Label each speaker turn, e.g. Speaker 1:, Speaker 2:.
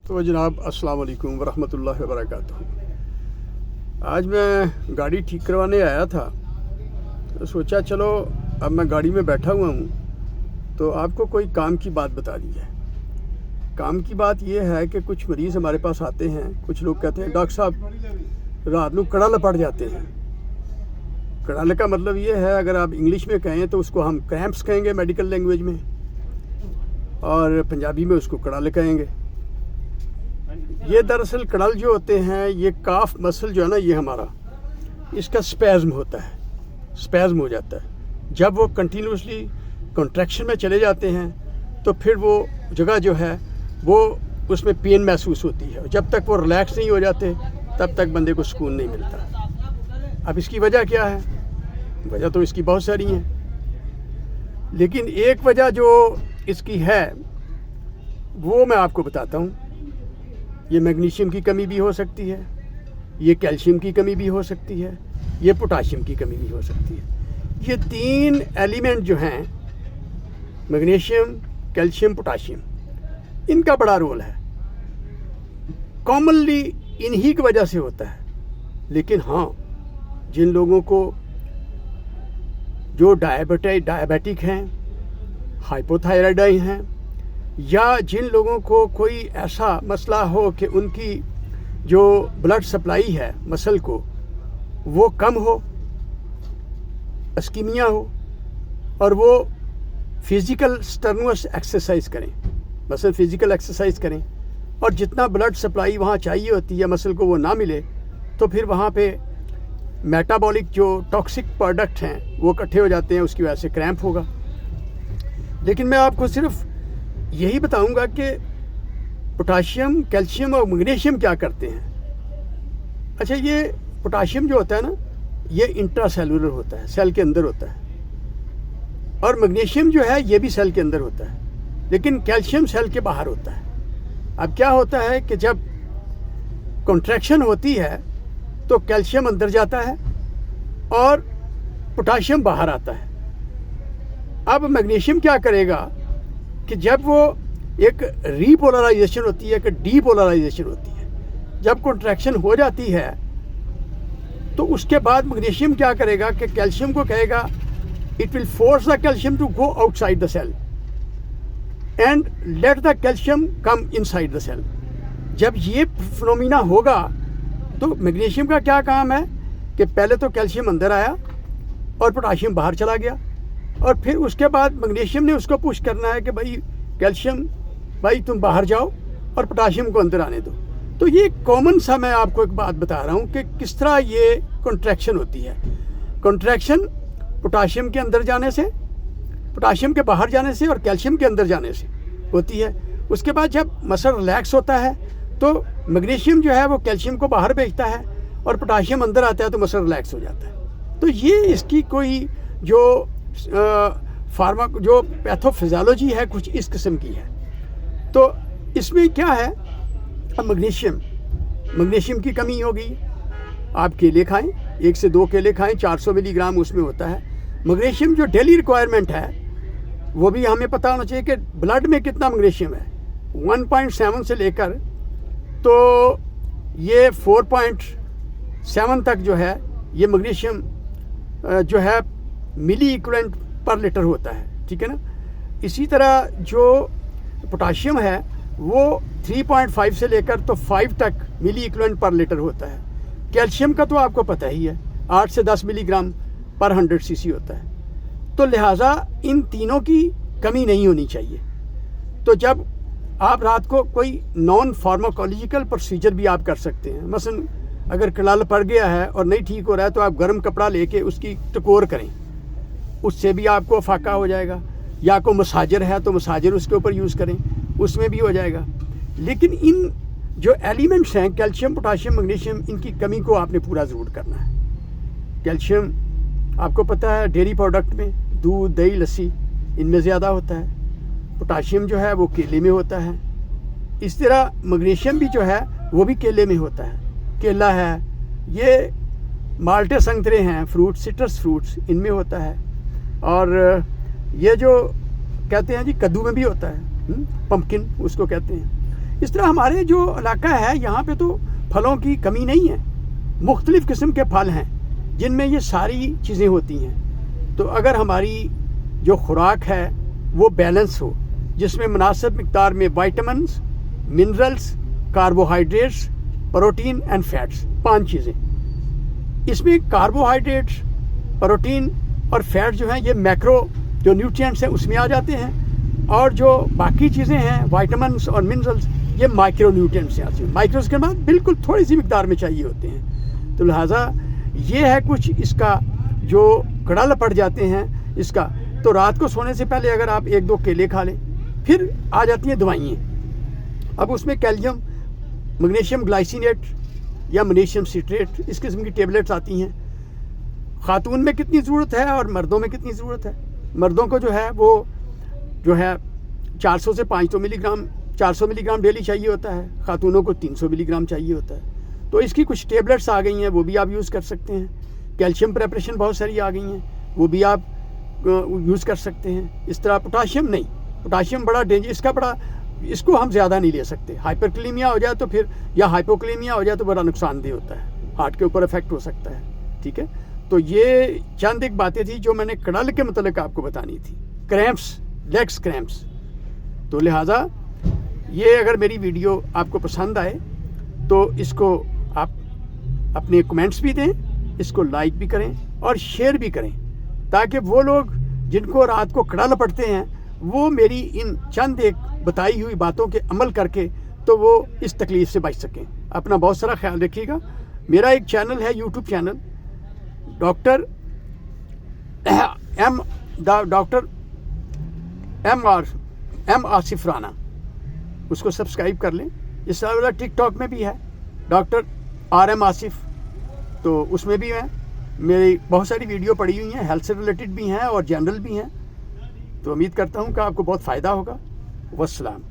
Speaker 1: तो जनाब अस्सलाम वालेकुम वरहमतुल्लाहि वबरकातुहू। आज मैं गाड़ी ठीक करवाने आया था तो सोचा चलो अब मैं गाड़ी में बैठा हुआ हूँ तो आपको कोई काम की बात बता दी है। काम की बात यह है कि कुछ मरीज़ हमारे पास आते हैं। कुछ लोग कहते हैं डॉक्टर साहब रात को कड़ल पड़ जाते हैं। कड़ल का मतलब ये है, अगर आप इंग्लिश में कहें तो उसको हम क्रैम्प्स कहेंगे मेडिकल लैंग्वेज में, और पंजाबी में उसको कड़ल कहेंगे। ये दरअसल कड़ल जो होते हैं, ये काफ मसल जो है ना, ये हमारा इसका स्पैज़म होता है, स्पैज़म हो जाता है। जब वो कंटिन्यूसली कॉन्ट्रैक्शन में चले जाते हैं तो फिर वो जगह जो है वो उसमें पेन महसूस होती है। जब तक वो रिलैक्स नहीं हो जाते तब तक बंदे को सुकून नहीं मिलता। अब इसकी वजह क्या है? वजह तो इसकी बहुत सारी हैं, लेकिन एक वजह जो इसकी है वो मैं आपको बताता हूँ। ये मैग्नीशियम की कमी भी हो सकती है, ये कैल्शियम की कमी भी हो सकती है, ये पोटाशियम की कमी भी हो सकती है। ये तीन एलिमेंट जो हैं, मैग्नीशियम, कैल्शियम, पोटाशियम, इनका बड़ा रोल है। कॉमनली इन्हीं की वजह से होता है। लेकिन हाँ, जिन लोगों को जो डायबिटिक हैं, हाइपोथायराइड हैं, या जिन लोगों को कोई ऐसा मसला हो कि उनकी जो ब्लड सप्लाई है मसल को वो कम हो, अस्कीमिया हो, और वो फिज़िकल स्ट्रेनुअस एक्सरसाइज करें, मसल फिज़िकल एक्सरसाइज करें, और जितना ब्लड सप्लाई वहाँ चाहिए होती है मसल को वो ना मिले, तो फिर वहाँ पे मेटाबॉलिक जो टॉक्सिक प्रोडक्ट हैं वो इकट्ठे हो जाते हैं, उसकी वजह से क्रैम्प होगा। लेकिन मैं आपको सिर्फ यही बताऊंगा कि पोटाशियम, कैल्शियम और मैग्नीशियम क्या करते हैं। अच्छा, ये पोटाशियम जो होता है ना, ये इंट्रासेलुलर होता है, सेल के अंदर होता है, और मैग्नीशियम जो है ये भी सेल के अंदर होता है, लेकिन कैल्शियम सेल के बाहर होता है। अब क्या होता है कि जब कॉन्ट्रैक्शन होती है तो कैल्शियम अंदर जाता है और पोटाशियम बाहर आता है। अब मैग्नीशियम क्या करेगा कि जब वो एक रीपोलराइजेशन होती है, एक डीपोलराइजेशन होती है, जब कॉन्ट्रैक्शन हो जाती है तो उसके बाद मैग्नीशियम क्या करेगा कि कैल्शियम को कहेगा, it will force the calcium to go outside the cell and let the calcium come inside the cell. जब ये फिनोमिना होगा तो मैग्नीशियम का क्या काम है कि पहले तो कैल्शियम अंदर आया और पोटाशियम बाहर चला गया, और फिर उसके बाद मैग्नीशियम ने उसको पुश करना है कि भाई कैल्शियम, भाई तुम बाहर जाओ और पोटाशियम को अंदर आने दो। तो ये कॉमन सा मैं आपको एक बात बता रहा हूँ कि किस तरह ये कॉन्ट्रैक्शन होती है। कॉन्ट्रैक्शन पोटाशियम के अंदर जाने से, पोटाशियम के बाहर जाने से और कैल्शियम के अंदर जाने से होती है। उसके बाद जब मसल रिलैक्स होता है तो मैग्नीशियम जो है वो कैल्शियम को बाहर भेजता है और पोटाशियम अंदर आता है तो मसल रिलैक्स हो जाता है। तो ये इसकी कोई जो जो पैथोफिजियोलॉजी है कुछ इस किस्म की है। तो इसमें क्या है, अब मैग्नीशियम की कमी होगी। आप केले खाएं, 1 से 2 केले खाएं, 400 मिलीग्राम उसमें होता है। मैग्नीशियम जो डेली रिक्वायरमेंट है वो भी हमें पता होना चाहिए कि ब्लड में कितना मैग्नीशियम है। 1.7 से लेकर तो ये 4.7 तक जो है ये मैग्नीशियम जो है मिली इक्विवेलेंट पर लीटर होता है, ठीक है ना। इसी तरह जो पोटाशियम है वो 3.5 से लेकर तो 5 तक मिली इक्विवेलेंट पर लीटर होता है। कैल्शियम का तो आपको पता ही है, 8 से 10 मिलीग्राम पर 100 सीसी होता है। तो लिहाजा इन तीनों की कमी नहीं होनी चाहिए। तो जब आप रात को कोई नॉन फार्माकोलॉजिकल प्रोसीजर भी आप कर सकते हैं। मसलन अगर कड़ल पड़ गया है और नहीं ठीक हो रहा है तो आप गर्म कपड़ा लेके उसकी टकोर करें, उससे भी आपको फाका हो जाएगा। या कोई मसाजर है तो मसाजर उसके ऊपर यूज़ करें, उसमें भी हो जाएगा। लेकिन इन जो एलिमेंट्स हैं कैल्शियम, पोटाशियम, मैग्नीशियम, इनकी कमी को आपने पूरा ज़रूर करना है। कैल्शियम आपको पता है डेयरी प्रोडक्ट में, दूध, दही, लस्सी, इनमें ज़्यादा होता है। पोटाशियम जो है वो केले में होता है। इस तरह मैग्नीशियम भी जो है वो भी केले में होता है। केला है, ये माल्टे संतरे हैं, फ्रूट, सिट्रस फ्रूट्स, इनमें होता है। और ये जो कहते हैं जी कद्दू में भी होता है, पम्पकिन उसको कहते हैं। इस तरह हमारे जो इलाका है यहाँ पे तो फलों की कमी नहीं है, मुख्तलिफ़ किस्म के फल हैं जिनमें ये सारी चीज़ें होती हैं। तो अगर हमारी जो खुराक है वो बैलेंस हो, जिसमें मुनासिब मिक़दार में vitamins, minerals, carbohydrates, protein and fats, 5 चीज़ें। इसमें कार्बोहाइड्रेट्स, प्रोटीन और फैट जो हैं ये मैक्रो जो न्यूट्रिएंट्स हैं उसमें आ जाते हैं, और जो बाकी चीज़ें हैं विटामिन्स और मिनरल्स ये माइक्रो न्यूट्रिएंट्स से आते हैं। माइक्रोस के बाद बिल्कुल थोड़ी सी मिक़दार में चाहिए होते हैं। तो लिहाजा ये है कुछ इसका जो कड़ल पड़ जाते हैं इसका। तो रात को सोने से पहले अगर आप 1-2 केले खा लें, फिर आ जाती हैं दवाइयाँ। अब उसमें कैल्शियम, मैग्नीशियम ग्लाइसिनेट या मैग्नीशियम सिट्रेट, इस किस्म की टेबलेट्स आती हैं। ख़ातून में कितनी ज़रूरत है और मर्दों में कितनी ज़रूरत है? मर्दों को जो है वो जो है 400 से 500 मिलीग्राम 400 मिलीग्राम डेली चाहिए होता है, ख़ातूनों को 300 मिलीग्राम चाहिए होता है। तो इसकी कुछ टेबलेट्स आ गई हैं, वो भी आप यूज़ कर सकते हैं। कैल्शियम प्रेपरेशन बहुत सारी आ गई हैं, वो भी आप यूज़ कर सकते हैं। इस तरह पोटाशियम नहीं, पोटाशियम बड़ा डेंजर, इसको हम ज़्यादा नहीं ले सकते। हाइपरकलीमिया हो जाए तो फिर, या हाइपोकलीमिया हो जाए तो बड़ा नुकसानदेह होता है, हार्ट के ऊपर इफेक्ट हो सकता है। ठीक है, तो ये चंद एक बातें थी जो मैंने कड़ल के मतलब आपको बतानी थी। क्रैम्प्स, लेग्स क्रैम्प्स, तो लिहाजा ये अगर मेरी वीडियो आपको पसंद आए तो इसको आप अपने कमेंट्स भी दें, इसको लाइक भी करें और शेयर भी करें, ताकि वो लोग जिनको रात को कड़ल पड़ते हैं वो मेरी इन चंद एक बताई हुई बातों के अमल करके तो वो इस तकलीफ़ से बच सकें। अपना बहुत सारा ख्याल रखिएगा। मेरा एक चैनल है, YouTube channel, doctor M Asif Rana, उसको सब्सक्राइब कर लें। इस वाला टिकटॉक में भी है डॉक्टर RM आसिफ, तो उसमें भी है मेरी बहुत सारी वीडियो पड़ी हुई हैं, हेल्थ से रिलेटेड भी हैं और जनरल भी हैं। तो उम्मीद करता हूँ कि आपको बहुत फ़ायदा होगा। वस्सलाम।